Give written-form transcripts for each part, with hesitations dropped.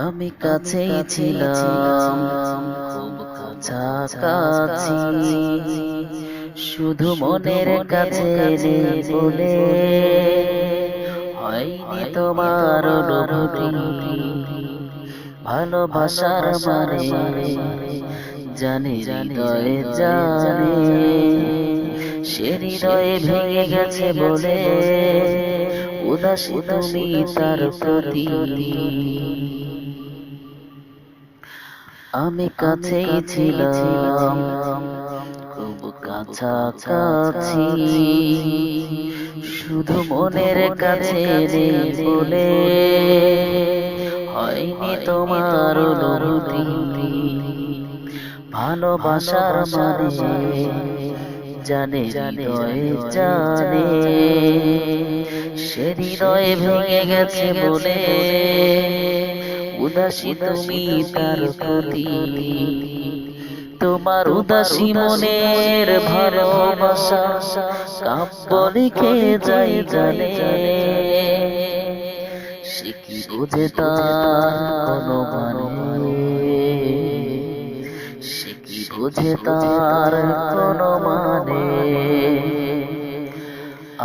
আমি কাছেই ছিলাম, খুব কাছাকাছি, শুধু মনের কাছে নেই বলে হয়নি তোমার অনুভূতি। ভালোবাসার মানে জানে হৃদয়ে জানে, সে হৃদয়ে ভেঙে গেছে বলে উদাসী তুমি তার প্রতি। আমি কাছেই ছিলাম, খুব কাছাকাছি, শুধু মনের কাছে নেই বলে হয়নি তোমার অনুভূতি। ভালোবাসার মানে জানে হৃদয়ে জানে, সে হৃদয়ে ভেঙে গেছে বলে উদাসী তুমি তার প্রতি। তোমার উদাসী মনের ভালোবাসা কাব্য লিখে যাই গানে, সে কি বোঝে তার কোনো মানে, সে কি বোঝে তার কোনো মানে।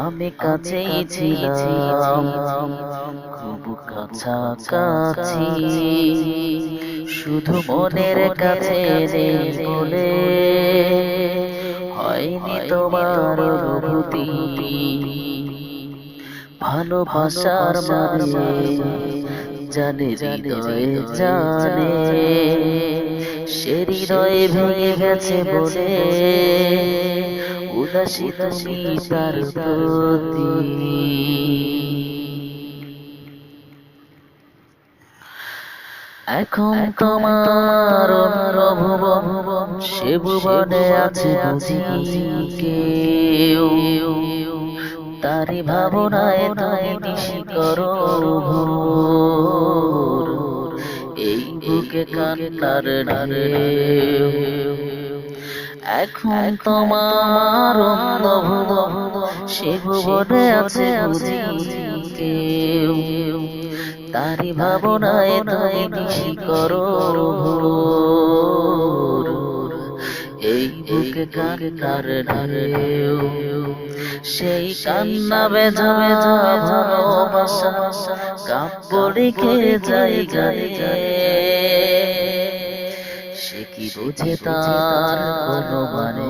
আমি কাছেই ছিলাম, খুব কাছাকাছি, শুধু মনের কাছে নেই বলে হয়নি তোমার অনুভূতি। ভালোবাসার মানে জানে হৃদয়ে জানে, সে হৃদয়ে ভেঙে গেছে বলে উদাসী তুমি তার প্রতি। এখন তোমার অনুভব সে ভুবনে আছে বুঝি কেউ, তারি ভাবনায় তুমি নিশি করো ভোর, এই বুকে কান্নার ঢেউ। এখন তোমার অনুভব সে ভুবনে আছে বুঝি কেউ, তারি ভাবনায় তুমি নিশি করো ভোর, এই বুকে কান্নার ঢেউ। সেই কান্না বেজা ভালোবাসা কাব্য লিখে যাই গানে, সে কি বোঝে তার কোনো মানে,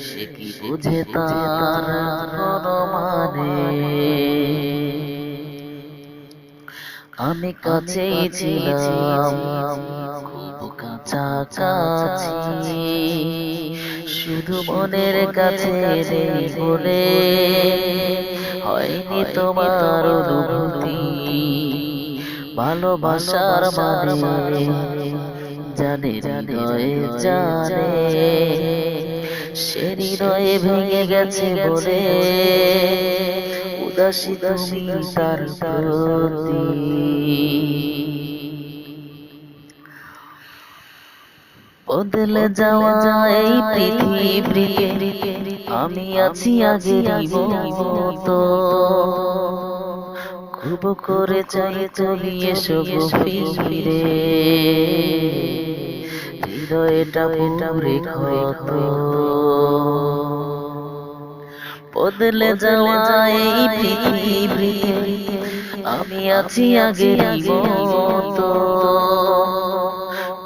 সে কি বোঝে তার কোনো মানে। আমি কাছেই ছিলাম, খুব কাছাকাছি, শুধু মনের কাছে নেই বলে হয়নি তোমার অনুভূতি। ভালোবাসার মানে জানে হৃদয়ে জানে, সে হৃদয়ে ভেঙে গেছে বলে উদাসী তুমি তার প্রতি। বদলে যাওয়া এই পৃথিবীতে আমি আছি আগেরই মতো, খুব করে চাই তুমি এসো গো ফিরে, হৃদয়টা ভরে ক্ষত। বদলে যাওয়া এই পৃথিবীতে আমি আছি আগেরই মতো,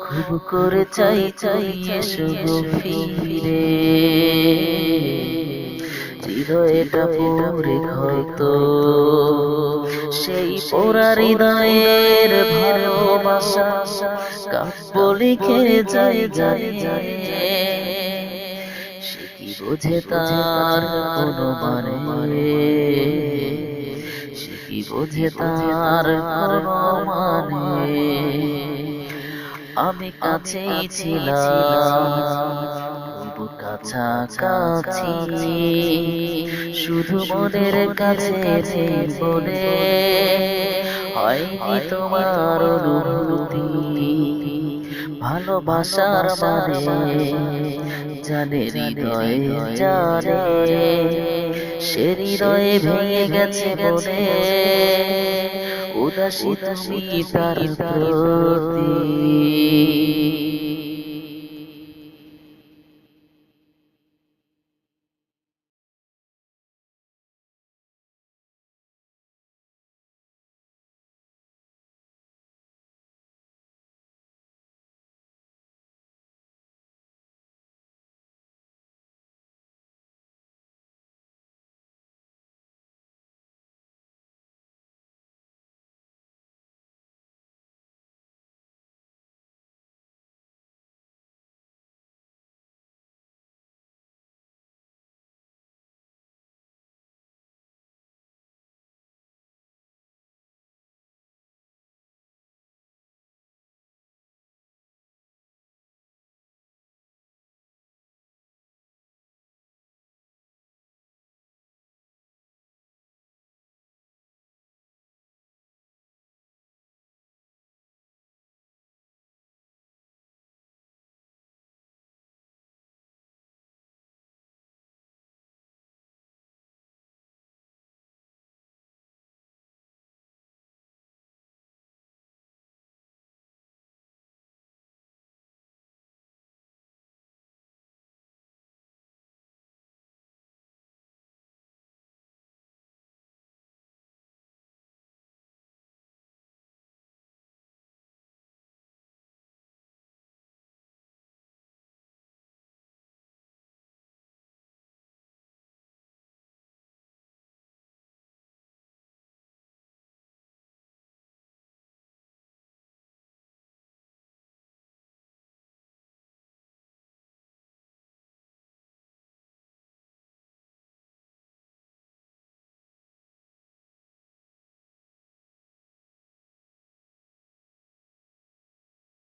খুব করে চাই এসো গো ফিরে, হৃদয়টা পড়ে ক্ষত। সেই পোড়া হৃদয়ের ভালোবাসা কাব্য লিখে যাই গানে, সে কি বোঝে তার কোনো মানে, সে কি বোঝে তার কোনো মানে। আমি কাছেই ছিলাম, খুব কাছাকাছি, শুধু মনের কাছে নেই বলে হয়নি তোমার অনুভূতি। ভালোবাসার মানে জানে হৃদয়ে জানে, সে হৃদয়ে ভেঙে গেছে বলে উদাসী তুমি তার প্রতি।